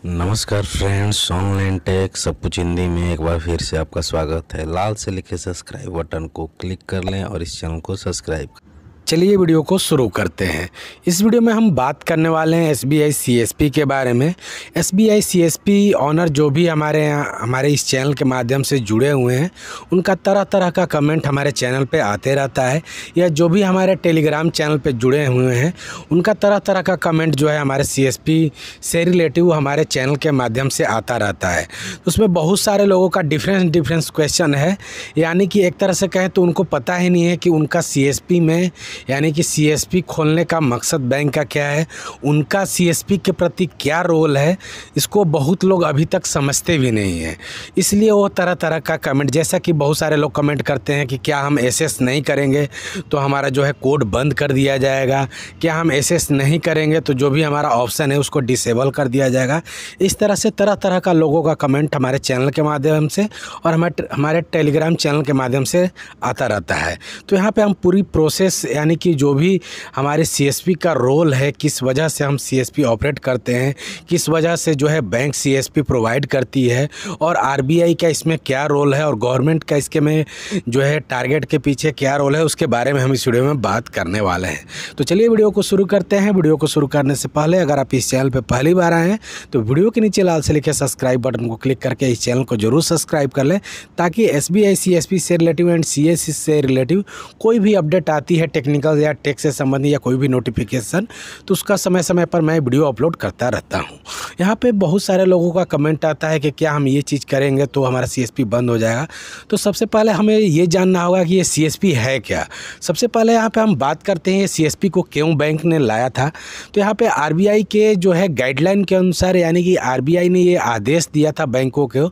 नमस्कार friends, online take सब कुछ हिंदी में एक बार फिर से आपका स्वागत है। लाल से लिखे सब्सक्राइब बटन को क्लिक कर लें और इस चैनल को सब्सक्राइब। चलिए वीडियो को शुरू करते हैं। इस वीडियो में हम बात करने वाले हैं SBI CSP के बारे में। SBI CSP ऑनर जो भी हमारे इस चैनल के माध्यम से जुड़े हुए हैं, उनका तरह तरह का कमेंट हमारे चैनल पे आते रहता है, या जो भी हमारे टेलीग्राम चैनल पे जुड़े हुए हैं उनका तरह तरह का कमेंट जो है हमारे CSP से रिलेटिव हमारे चैनल के माध्यम से आता रहता है। उसमें बहुत सारे लोगों का डिफरेंस क्वेश्चन है, यानी कि एक तरह से कहें तो उनको पता ही नहीं है कि उनका CSP में यानी कि CSP खोलने का मकसद बैंक का क्या है, उनका CSP के प्रति क्या रोल है, इसको बहुत लोग अभी तक समझते भी नहीं हैं। इसलिए वो तरह तरह का कमेंट, जैसा कि बहुत सारे लोग कमेंट करते हैं कि क्या हम SS नहीं करेंगे तो हमारा जो है कोड बंद कर दिया जाएगा, क्या हम SS नहीं करेंगे तो जो भी हमारा ऑप्शन है उसको डिसेबल कर दिया जाएगा। इस तरह से तरह तरह का लोगों का कमेंट हमारे चैनल के माध्यम से और हमारे टेलीग्राम चैनल के माध्यम से आता रहता है। तो यहाँ पे हम पूरी प्रोसेस, यानी कि जो भी हमारे CSP का रोल है, किस वजह से हम CSP ऑपरेट करते हैं, किस वजह से जो है बैंक CSP प्रोवाइड करती है, और RBI का इसमें क्या रोल है, और गवर्नमेंट का इसके में जो है टारगेट के पीछे क्या रोल है, उसके बारे में हम इस वीडियो में बात करने वाले हैं। तो चलिए वीडियो को शुरू करते हैं। वीडियो को शुरू करने से पहले अगर आप इस चैनल पर पहली बार आए हैं तो वीडियो के नीचे लाल से लिखे सब्सक्राइब बटन को क्लिक करके इस चैनल को जरूर सब्सक्राइब कर लें, ताकि SBI CSP से रिलेटिव एंड CSC से रिलेटिव कोई भी अपडेट आती है टेक्निकल या टेक से संबंधित या कोई भी नोटिफिकेशन, तो उसका समय समय पर मैं वीडियो अपलोड करता रहता हूं। यहाँ पे बहुत सारे लोगों का कमेंट आता है कि क्या हम ये चीज़ करेंगे तो हमारा CSP बंद हो जाएगा। तो सबसे पहले हमें ये जानना होगा कि ये CSP है क्या। सबसे पहले यहाँ पे हम बात करते हैं CSP को क्यों बैंक ने लाया था। तो यहाँ पे RBI के जो है गाइडलाइन के अनुसार, यानी कि RBI ने ये आदेश दिया था बैंकों को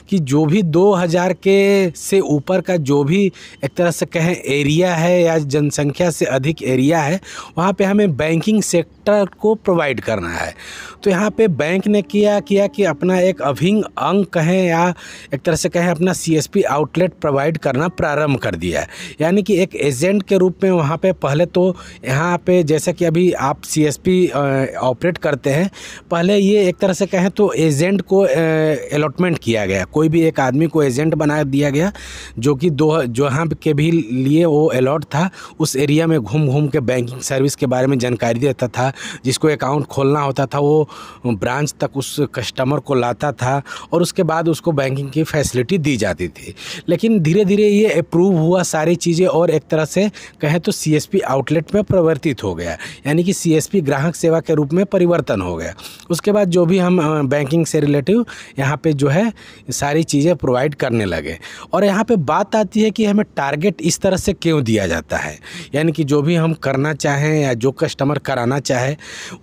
कि जो भी 2000 के से ऊपर का जो भी एक तरह से कहें एरिया है या जनसंख्या से अधिक एरिया है, वहाँ पे हमें बैंकिंग सेक्टर को प्रोवाइड करना है। तो यहाँ पे बैंक ने किया कि अपना एक अभिन्न अंग कहें या एक तरह से कहें अपना CSP आउटलेट प्रोवाइड करना प्रारंभ कर दिया है, यानी कि एक एजेंट के रूप में वहाँ पे पहले तो यहाँ पे जैसे कि अभी आप CSP ऑपरेट करते हैं, पहले ये एक तरह से कहें तो एजेंट को अलॉटमेंट किया गया, कोई भी एक आदमी को एजेंट बना दिया गया जो कि जहाँ के भी लिए वो अलॉट था, उस एरिया में घूम घूम के बैंकिंग सर्विस के बारे में जानकारी देता था। जिसको अकाउंट खोलना होता था वो ब्रांच तक उस कस्टमर को लाता था और उसके बाद उसको बैंकिंग की फैसिलिटी दी जाती थी। लेकिन धीरे धीरे ये अप्रूव हुआ सारी चीज़ें और एक तरह से कहें तो CSP आउटलेट में परिवर्तित हो गया, यानी कि CSP ग्राहक सेवा के रूप में परिवर्तन हो गया। उसके बाद जो भी हम बैंकिंग से रिलेटिव यहाँ पे जो है सारी चीज़ें प्रोवाइड करने लगे। और यहाँ पे बात आती है कि हमें टारगेट इस तरह से क्यों दिया जाता है, यानी कि जो भी हम करना चाहें या जो कस्टमर कराना चाहे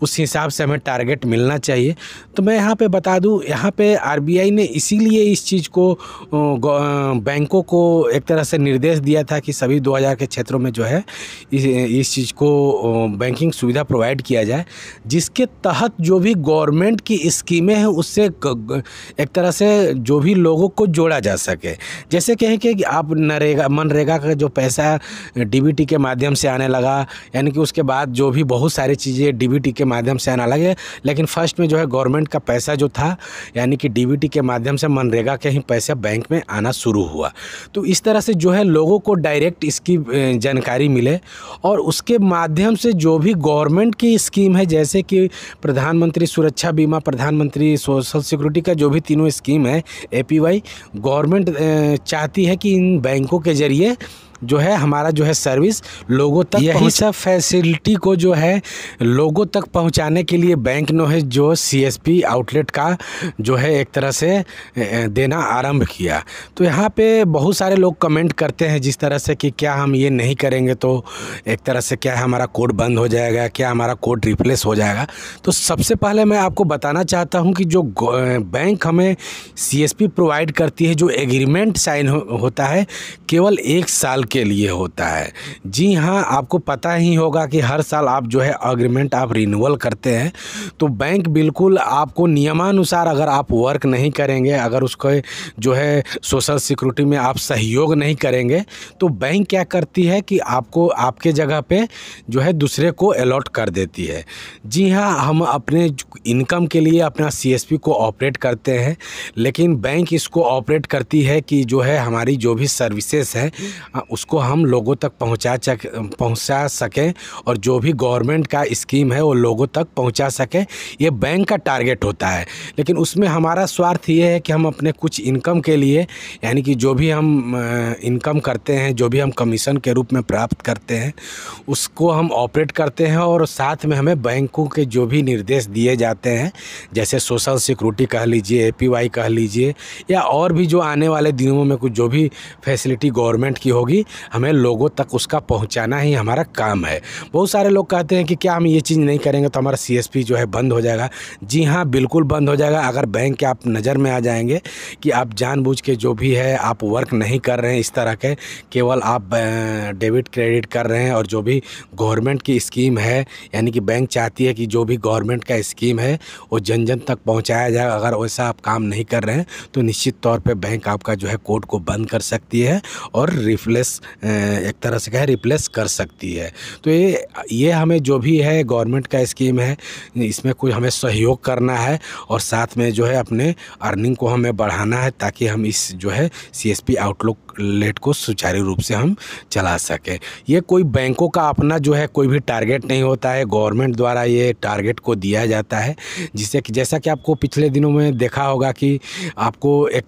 उस हिसाब से हमें टारगेट मिलना चाहिए। तो मैं यहाँ पे बता दूँ, यहाँ पे RBI ने इसीलिए इस चीज़ को बैंकों को एक तरह से निर्देश दिया था कि सभी 2000 के क्षेत्रों में जो है इस चीज़ को बैंकिंग सुविधा प्रोवाइड किया जाए, जिसके तहत जो भी गवर्नमेंट की स्कीमें हैं उससे एक तरह से जो भी लोगों को जोड़ा जा सके। जैसे कहें कि आप मनरेगा का जो पैसा DBT के माध्यम से आने लगा, यानी कि उसके बाद जो भी बहुत सारी चीज़ें DBT के माध्यम से आने लगे, लेकिन फर्स्ट में जो है गवर्नमेंट का पैसा जो था यानी कि DBT के माध्यम से मनरेगा के ही पैसा बैंक में आना शुरू हुआ। तो इस तरह से जो है लोगों को डायरेक्ट इसकी जानकारी मिले, और उसके माध्यम से जो भी गवर्नमेंट की स्कीम है, जैसे कि प्रधानमंत्री सुरक्षा बीमा, प्रधानमंत्री सोशल सिक्योरिटी का जो भी तीनों स्कीम है APY, गवर्नमेंट चाहती है कि इन बैंकों के ज़रिए जो है हमारा जो है सर्विस लोगों तक, यही सब फैसिलिटी को जो है लोगों तक पहुंचाने के लिए बैंक ने है जो CSP आउटलेट का जो है एक तरह से देना आरंभ किया। तो यहाँ पे बहुत सारे लोग कमेंट करते हैं जिस तरह से कि क्या हम ये नहीं करेंगे तो एक तरह से क्या है हमारा कोड बंद हो जाएगा, क्या हमारा कोड रिप्लेस हो जाएगा। तो सबसे पहले मैं आपको बताना चाहता हूँ कि जो बैंक हमें CSP प्रोवाइड करती है, जो एग्रीमेंट साइन होता है केवल 1 साल के लिए होता है। जी हाँ, आपको पता ही होगा कि हर साल आप जो है एग्रीमेंट आप रिन्यूअल करते हैं, तो बैंक बिल्कुल आपको नियमानुसार अगर आप वर्क नहीं करेंगे, अगर उसको जो है सोशल सिक्योरिटी में आप सहयोग नहीं करेंगे, तो बैंक क्या करती है कि आपको आपके जगह पे जो है दूसरे को अलॉट कर देती है। जी हाँ, हम अपने इनकम के लिए अपना सीएसपी को ऑपरेट करते हैं, लेकिन बैंक इसको ऑपरेट करती है कि जो है हमारी जो भी सर्विसेज है उसको हम लोगों तक पहुंचा सकें और जो भी गवर्नमेंट का स्कीम है वो लोगों तक पहुंचा सकें, ये बैंक का टारगेट होता है। लेकिन उसमें हमारा स्वार्थ ये है कि हम अपने कुछ इनकम के लिए, यानी कि जो भी हम इनकम करते हैं, जो भी हम कमीशन के रूप में प्राप्त करते हैं, उसको हम ऑपरेट करते हैं और साथ में हमें बैंकों के जो भी निर्देश दिए जाते हैं, जैसे सोशल सिक्योरिटी कह लीजिए, एपीवाई कह लीजिए, या और भी जो आने वाले दिनों में कुछ जो भी फैसिलिटी गवर्नमेंट की होगी, हमें लोगों तक उसका पहुंचाना ही हमारा काम है। बहुत सारे लोग कहते हैं कि क्या हम ये चीज़ नहीं करेंगे तो हमारा सीएसपी जो है बंद हो जाएगा। जी हाँ, बिल्कुल बंद हो जाएगा। अगर बैंक के आप नज़र में आ जाएंगे कि आप जानबूझ के जो भी है आप वर्क नहीं कर रहे हैं इस तरह के, केवल आप डेबिट क्रेडिट कर रहे हैं और जो भी गवर्नमेंट की स्कीम है, यानी कि बैंक चाहती है कि जो भी गवर्नमेंट का स्कीम है वो जन जन तक पहुंचाया जाए, अगर वैसा आप काम नहीं कर रहे हैं तो निश्चित तौर पे बैंक आपका जो है कोड को बंद कर सकती है और एक तरह से कहे रिप्लेस कर सकती है। तो ये हमें जो भी है गवर्नमेंट का स्कीम है, इसमें कोई हमें सहयोग करना है और साथ में जो है अपने अर्निंग को हमें बढ़ाना है, ताकि हम इस जो है सीएसपी आउटलेट को सुचारू रूप से हम चला सकें। ये कोई बैंकों का अपना जो है कोई भी टारगेट नहीं होता है, गवर्नमेंट द्वारा ये टारगेट को दिया जाता है, जिससे कि जैसा कि आपको पिछले दिनों में देखा होगा कि आपको एक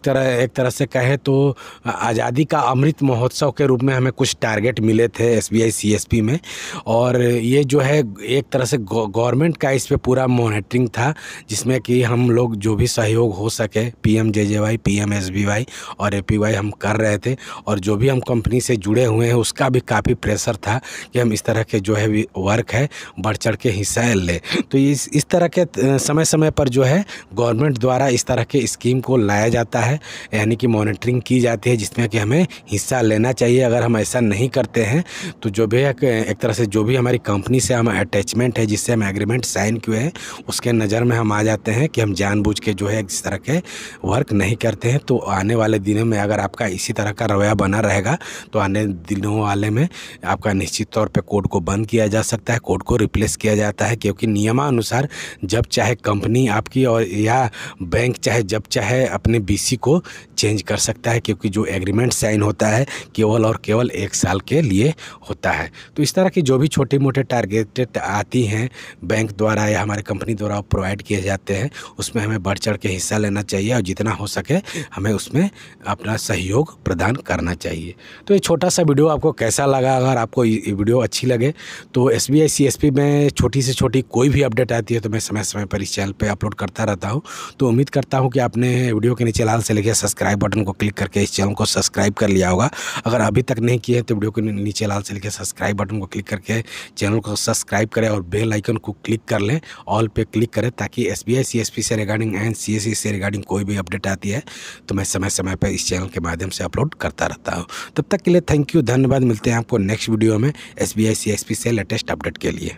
तरह से कहे तो आज़ादी का अमृत महोत्सव के रूप में हमें कुछ टारगेट मिले थे एसबीआई सीएसपी में, और ये जो है एक तरह से गवर्नमेंट का इस पे पूरा मॉनिटरिंग था, जिसमें कि हम लोग जो भी सहयोग हो सके पीएमजेजेवाई, पीएमएसबीवाई और एपीवाई हम कर रहे थे, और जो भी हम कंपनी से जुड़े हुए हैं उसका भी काफ़ी प्रेशर था कि हम इस तरह के जो है वर्क है बढ़ चढ़ के हिस्सा लें। तो इस तरह के समय समय पर जो है गवर्नमेंट द्वारा इस तरह के स्कीम को लाया जाता है, यानी कि मॉनिटरिंग की जाती है, जिसमें कि हमें हिस्सा लेना चाहिए। अगर हम ऐसा नहीं करते हैं तो जो भी एक तरह से जो भी हमारी कंपनी से हम अटैचमेंट है, जिससे हम एग्रीमेंट साइन किए हैं, उसके नज़र में हम आ जाते हैं कि हम जानबूझ के जो है इस तरह के वर्क नहीं करते हैं। तो आने वाले दिनों में अगर आपका इसी तरह का रवैया बना रहेगा तो आने दिनों वाले में आपका निश्चित तौर पे कोड को बंद किया जा सकता है, कोड को रिप्लेस किया जाता है, क्योंकि नियमानुसार जब चाहे कंपनी आपकी और या बैंक चाहे जब चाहे अपने बीसी को चेंज कर सकता है, क्योंकि जो एग्रीमेंट साइन होता है केवल और केवल 1 साल के लिए होता है। तो इस तरह की जो भी छोटी मोटे टारगेटेड आती हैं बैंक द्वारा या हमारी कंपनी द्वारा प्रोवाइड किए जाते हैं, उसमें हमें बढ़ चढ़ के हिस्सा लेना चाहिए और जितना हो सके हमें उसमें अपना सहयोग प्रदान करना चाहिए। तो ये छोटा सा वीडियो आपको कैसा लगा? अगर आपको ये वीडियो अच्छी लगे तो एसबीआई सीएसपी में छोटी से छोटी कोई भी अपडेट आती है तो मैं समय समय पर इस चैनल पे अपलोड करता रहता हूँ। तो उम्मीद करता हूँ कि आपने वीडियो के नीचे लाल से लिखे सब्सक्राइब बटन को क्लिक करके इस चैनल को सब्सक्राइब कर लिया होगा। अगर अभी तक नहीं किए तो वीडियो के नीचे लाल से लिखे सब्सक्राइब बटन को क्लिक करके चैनल को सब्सक्राइब करें और बेल आइकन को क्लिक कर लें, ऑल पे क्लिक करें, ताकि एसबीआई सीएसपी से रिगार्डिंग एंड सीएससी से रिगार्डिंग कोई भी अपडेट आती है तो मैं समय समय पर इस चैनल के माध्यम से अपलोड करता रहता हूँ। तब तक के लिए थैंक यू, धन्यवाद। मिलते हैं आपको नेक्स्ट वीडियो में एसबीआई सीएसपी से लेटेस्ट अपडेट के लिए।